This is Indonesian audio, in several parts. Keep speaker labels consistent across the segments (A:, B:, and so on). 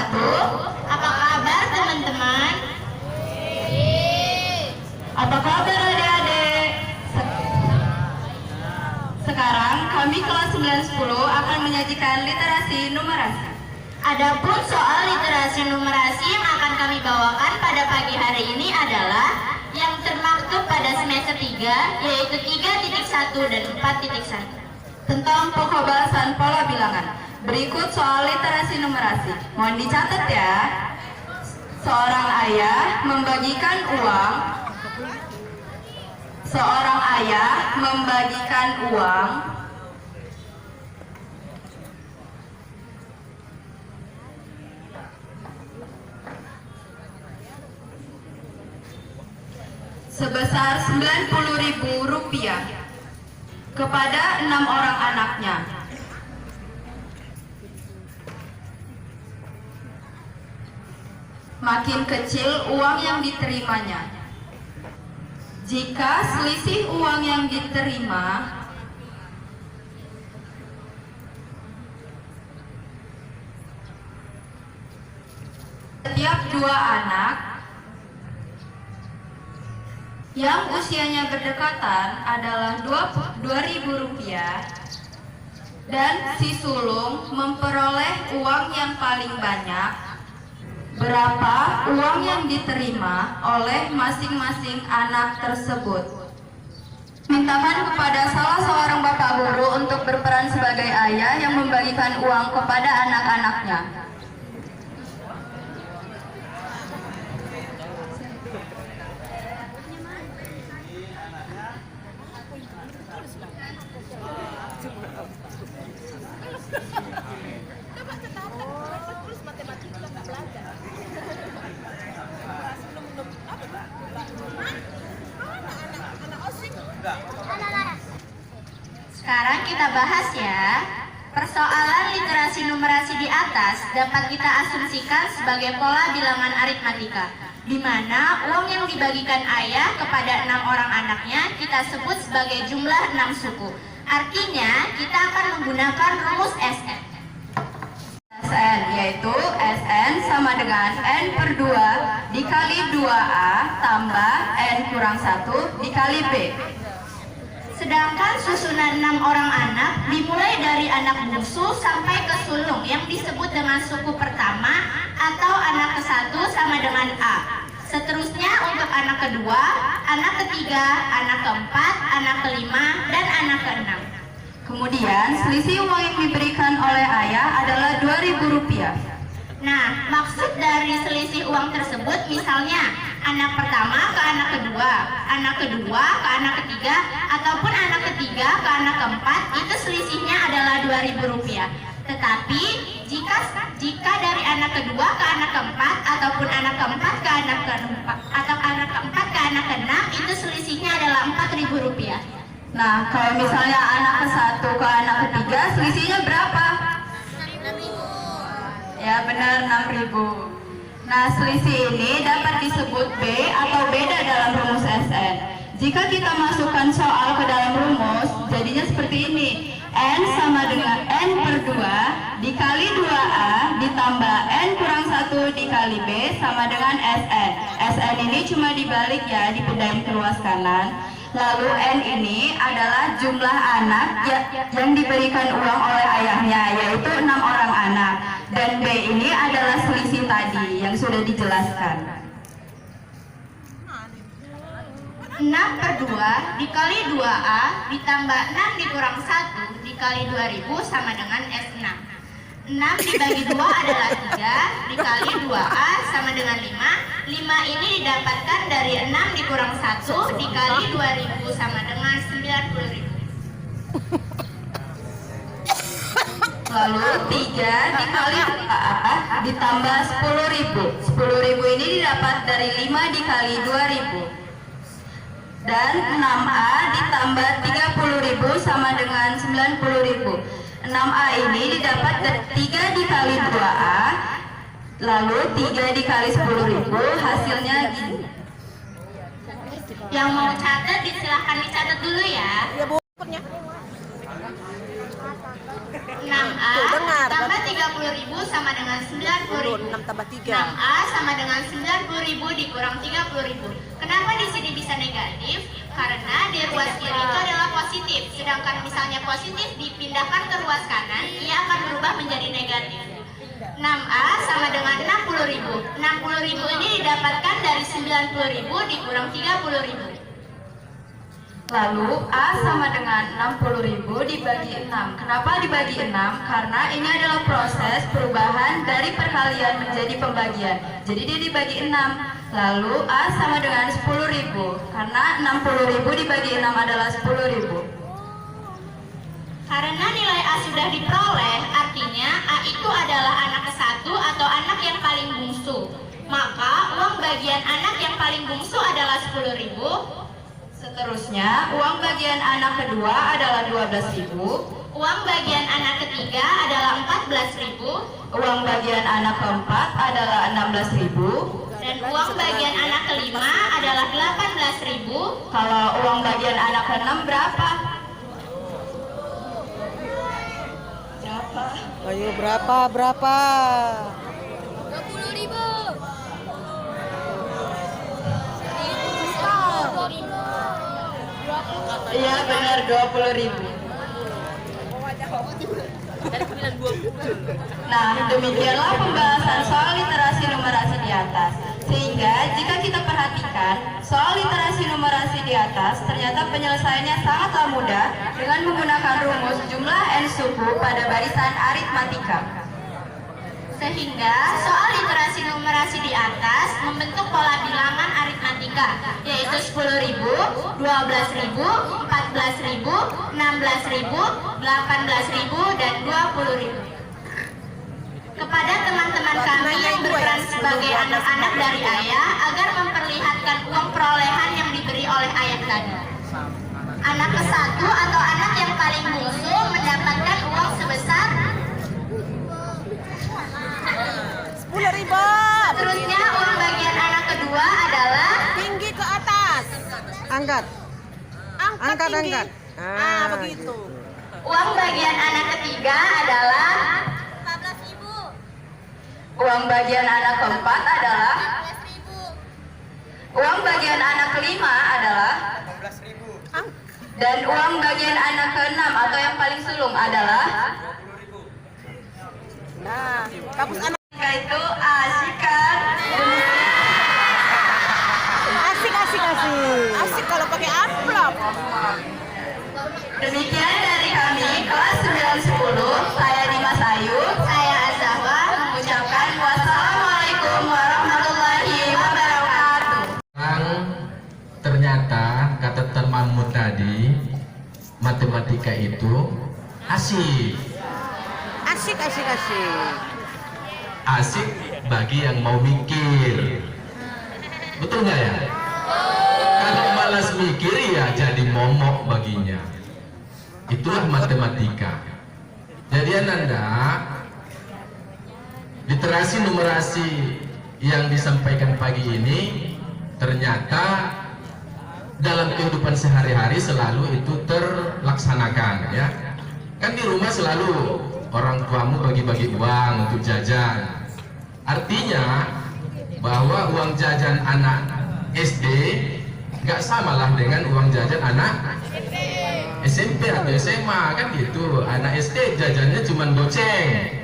A: wabarakatuh. Apa kabar teman-teman? Apa kabar adik-adik? Sekarang kami kelas 9-10 akan menyajikan literasi numerasi. Adapun soal literasi numerasi yang akan kami bawakan pada pagi hari ini adalah yang termaktub pada semester 3, yaitu 3.1 dan 4.1 tentang pengkhabasan pola bilangan. Berikut soal literasi numerasi. Mohon dicatat ya. Seorang ayah membagikan uang sebesar Rp90.000 kepada 6 orang anaknya. Makin kecil uang yang diterimanya. Jika selisih uang yang diterima setiap 2 anak yang usianya berdekatan adalah Rp2.000 dan si sulung memperoleh uang yang paling banyak, berapa uang yang diterima oleh masing-masing anak tersebut? Mintakan kepada salah seorang bapak guru untuk berperan sebagai ayah yang membagikan uang kepada anak-anaknya. Sekarang kita bahas ya. Persoalan literasi numerasi di atas dapat kita asumsikan sebagai pola bilangan aritmatika, di mana uang yang dibagikan ayah kepada 6 orang anaknya kita sebut sebagai jumlah 6 suku. Artinya kita akan menggunakan rumus SN. SN yaitu SN sama dengan N per 2 dikali 2A tambah N kurang 1 dikali B. Sedangkan susunan 6 orang anak dimulai dari anak bungsu sampai ke sulung yang disebut dengan suku pertama atau anak ke-1 sama dengan A. Seterusnya untuk anak kedua, anak ketiga, anak keempat, anak kelima, dan anak keenam. Kemudian selisih uang yang diberikan oleh ayah adalah Rp2.000. Nah, maksud dari selisih uang tersebut misalnya anak pertama ke anak kedua ke anak ketiga, ataupun anak ketiga ke anak keempat, itu selisihnya adalah Rp2.000. Tetapi jika dari anak kedua ke anak keempat, ataupun anak keempat ke anak keempat, atau anak keempat ke anak keenam, itu selisihnya adalah Rp4.000. Nah, kalau misalnya anak ke-1 ke anak ketiga, selisihnya berapa? Ya benar, 6.000. Nah, selisih ini dapat disebut B atau beda dalam rumus SN. Jika kita masukkan soal ke dalam rumus, jadinya seperti ini. N sama dengan N per 2 dikali 2A ditambah N kurang 1 dikali B sama dengan SN. SN ini cuma dibalik ya, dipindahin ke ruas kanan. Lalu N ini adalah jumlah anak yang diberikan uang oleh ayahnya, yaitu 6 orang anak. Dan B ini adalah selisih tadi yang sudah dijelaskan. 6 per 2 dikali 2A ditambah 6 dikurang 1 dikali 2.000 sama dengan S6. 6 dibagi 2 adalah 3 dikali 2A sama dengan 5. 5 ini didapatkan dari 6 dikurang 1 dikali 2.000 sama dengan 90.000. Lalu 3 dikali 2A ditambah 10.000. 10.000 ini didapat dari 5 dikali 2.000. Dan 6A ditambah 30.000 sama dengan 90.000. 6A ini didapat dari 3 dikali 2A, lalu 3 dikali 10.000, hasilnya gini. Yang mau catat silahkan dicatat dulu ya. 6A tambah 30.000 sama dengan 90.000.
B: 6 tambah 3.
A: 6A sama dengan 90.000 dikurang 30.000. Kenapa di sini bisa negatif? Karena di ruas kiri itu adalah positif. Sedangkan misalnya positif dipindahkan ke ruas kanan, ia akan berubah menjadi negatif. 6A sama dengan 60.000. 60.000 ini didapatkan dari 90.000 dikurang 30.000.
C: Lalu A sama dengan 60.000 dibagi 6. Kenapa dibagi 6? Karena ini adalah proses perubahan dari perkalian menjadi pembagian. Jadi dia dibagi 6. Lalu A sama dengan 10.000. Karena 60.000 dibagi 6 adalah 10.000.
A: Karena nilai A sudah diperoleh, artinya A itu adalah anak ke-1 atau anak yang paling bungsu. Maka uang bagian anak yang paling bungsu adalah 10.000.
C: Seterusnya, uang bagian anak kedua adalah 12.000.
A: Uang bagian anak ketiga adalah 14.000.
C: Uang bagian anak keempat adalah 16.000.
A: Dan uang bagian anak kelima adalah 18.000.
C: Kalau uang bagian anak keenam berapa?
B: Ayo berapa?
D: 20.000.
C: Iya benar 20.000. Nah, demikianlah pembahasan soal literasi numerasi di atas. Sehingga jika kita perhatikan soal literasi numerasi di atas, ternyata penyelesaiannya sangatlah mudah dengan menggunakan rumus jumlah n suku pada barisan aritmatika.
A: Sehingga soal literasi numerasi di atas membentuk pola bilangan aritmatika, yaitu 10.000, 12.000, 14.000, 16.000, 18.000, dan 20.000. Kepada teman-teman kami yang berperan sebagai anak-anak dari ayah agar memperlihatkan uang perolehan yang diberi oleh ayah tadi. Anak ke-1 atau anak yang paling bungsu mendapatkan uang sebesar
B: 10.000.
A: Seterusnya uang bagian anak kedua adalah
B: Tinggi ke atas. Angkat.
D: tinggi.
B: Angkat.
D: Begitu.
A: uang bagian anak ketiga adalah
D: 14.000.
C: Uang bagian anak keempat adalah
D: 15.000.
C: uang bagian anak kelima adalah dan uang bagian anak keenam atau yang paling sulung adalah
B: Nah, kampus anak
C: itu asik kan?
B: asik. Asik kalau pakai amplop.
C: Demikian dari kami kelas 910. Saya Dimas Ayu.
A: saya Azahwa
C: Mengucapkan wassalamualaikum warahmatullahi wabarakatuh.
E: Ternyata kata temanmu tadi, matematika itu asik. Asik bagi yang mau mikir. Betul nggak ya? Kalau malas mikir ya jadi momok baginya. Itulah matematika. Jadi Ananda, literasi numerasi yang disampaikan pagi ini ternyata dalam kehidupan sehari-hari selalu itu terlaksanakan, ya. Kan di rumah selalu orang tuamu bagi-bagi uang untuk jajan. Artinya bahwa uang jajan anak SD nggak samalah dengan uang jajan anak SMP atau SMA, kan gitu. Anak SD jajannya cuma goceng,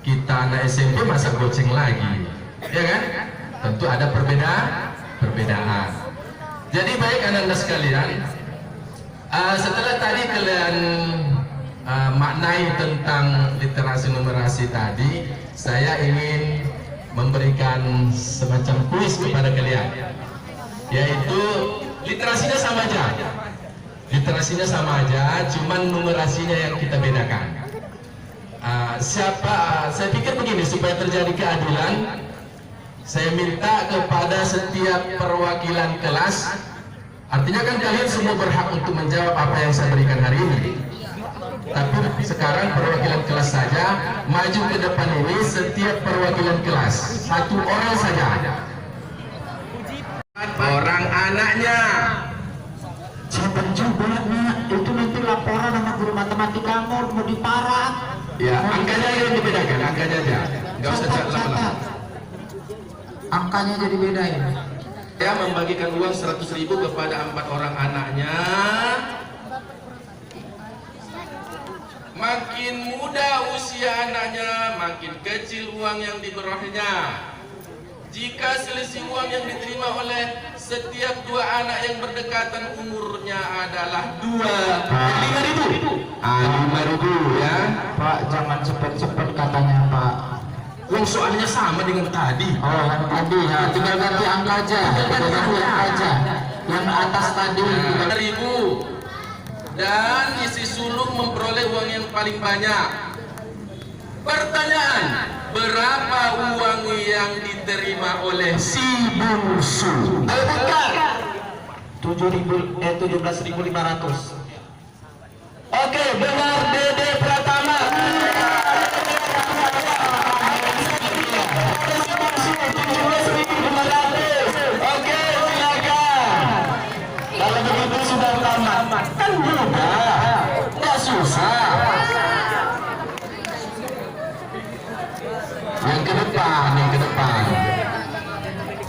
E: kita anak SMP masa goceng lagi, ya kan? Tentu ada perbedaan. Jadi baik anak-anak sekalian, setelah tadi kalian maknai tentang literasi numerasi tadi, saya ingin memberikan semacam kuis kepada kalian, yaitu literasinya sama aja, cuman numerasinya yang kita bedakan. Saya pikir begini, supaya terjadi keadilan, saya minta kepada setiap perwakilan kelas, artinya kan kalian semua berhak untuk menjawab apa yang saya berikan hari ini. Tapi sekarang perwakilan kelas saja maju ke depan ini, setiap perwakilan kelas satu orang saja, orang anaknya.
F: Sabar juga nak, itu nanti laporan sama guru matematika mau diparah.
E: Ya, angkanya yang dibedakan, angkanya aja. Enggak usah lama-lama.
F: Angkanya jadi beda ini.
E: Dia membagikan uang 100.000 kepada 4 orang anaknya. Makin muda usia anaknya, makin kecil uang yang diberinya. Jika selisih uang yang diterima oleh setiap 2 anak yang berdekatan umurnya adalah 5.000. 5.000 ya.
F: Pak, jangan cepet-cepet katanya Pak.
E: Uang soalnya sama dengan tadi.
F: Oh, yang tadi ya, tinggal ganti angka aja. Tinggal ganti angka aja. Yang atas tadi.
E: 5.000. Dan isi sulung memperoleh uang yang paling banyak. Pertanyaan, berapa uang yang diterima oleh si bungsu?
F: Bukan. 17.500.
E: Oke, benar Dede Pratama. Oke, silakan. Kalau begitu sudah tamat, kan mudah, nggak susah. Yang ke depan.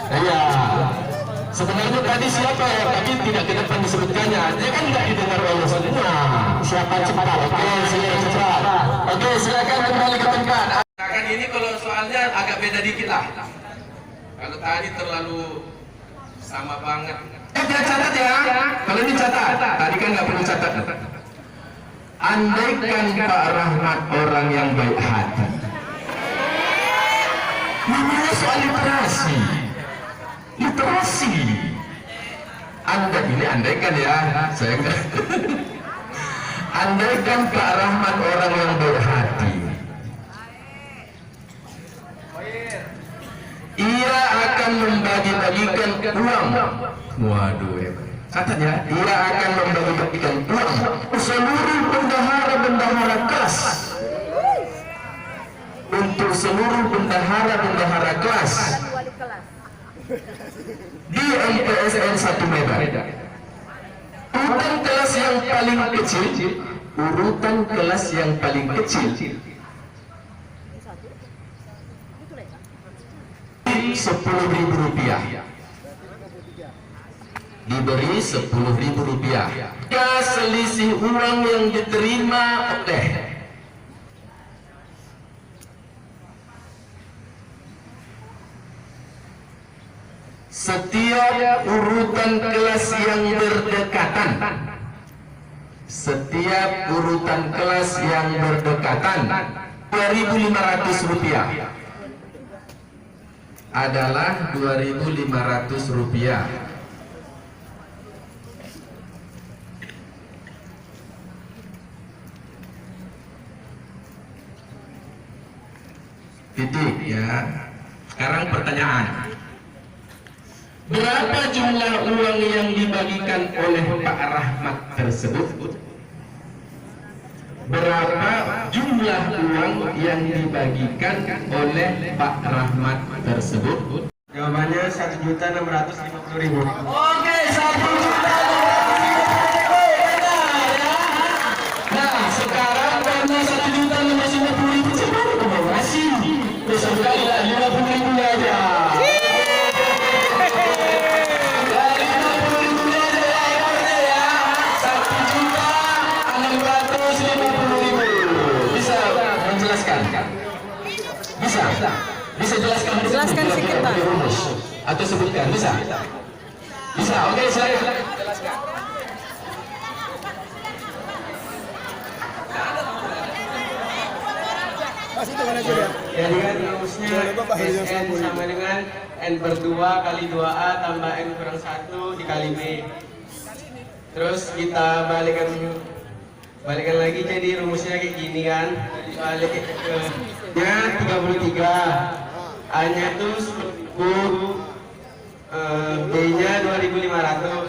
E: Iya. Sebenarnya tadi siapa ya? Tapi tidak ke depan disebutkannya. Dia kan nggak didengar oleh semua. Siapa cepat? Oke, cepat. Oke, silakan kembali ke tempat. Akan ini kalau soalnya agak beda dikit lah. Kalau tadi terlalu sama banget. Kita catat ya. Kalau ini catat. Tadi kan nggak perlu catat. Andaikan Pak Rahmat orang yang baik hati. Namanya soal literasi. Anda ini andaikan ya, saya andaikan Pak Rahmat orang yang berhati, ia akan membagi-bagikan uang. Waduh, catat ya, ia akan membagi-bagikan uang seluruh bendahara-bendahara kelas. Untuk seluruh bendahara-bendahara kelas di MTSN 1 Medan. Urutan kelas yang paling kecil, urutan kelas yang paling kecil Rp10.000. Diberi Rp10.000. Ya, selisih uang yang diterima oleh setiap urutan kelas yang berdekatan. Setiap urutan kelas yang berdekatan Rp2.500 adalah Rp2.500. Titik ya. Sekarang pertanyaan. Berapa jumlah uang yang dibagikan oleh Pak Rahmat tersebut? Berapa jumlah uang yang dibagikan oleh Pak Rahmat tersebut?
G: Jawabannya 1.650.000.
E: Oke, 1.650.000 benar ya. Nah, sekarang karena 1.650.000 sebenarnya kamu masih besar kali lah 50.000 aja. Bisa jelaskan
B: sedikit, Pak.
E: Atau sebutkan, bisa? Bisa, oke, silakan.
G: Jadi kan rumusnya SN sama dengan N per 2 kali 2A tambah N kurang 1 dikali B. Terus kita balikan lagi, jadi rumusnya kayak gini kan. Balik ke nya 33, A nya itu 10.000, B nya 2.500.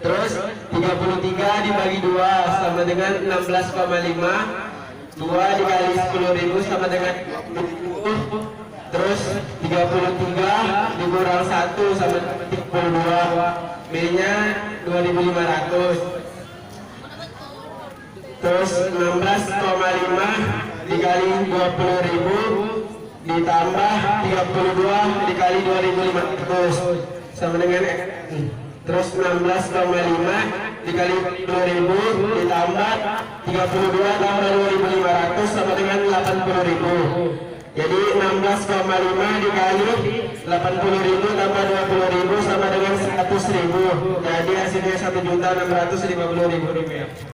G: Terus 33 dibagi 2 sama dengan 16,5. 2 dikali 10.000 sama dengan 20. Terus 33 dikurang 1 sama dengan 32. B nya 2.500. Terus 16,5 dikali 20.000 ditambah 32 dikali 2.500 sama dengan terus 16,5 dikali 2.000 ditambah 32 tambah 2.500 sama dengan 80.000. Jadi 16,5 dikali 80.000 tambah 20.000 sama dengan 100.000. Jadi hasilnya 1.650.000 rupiah.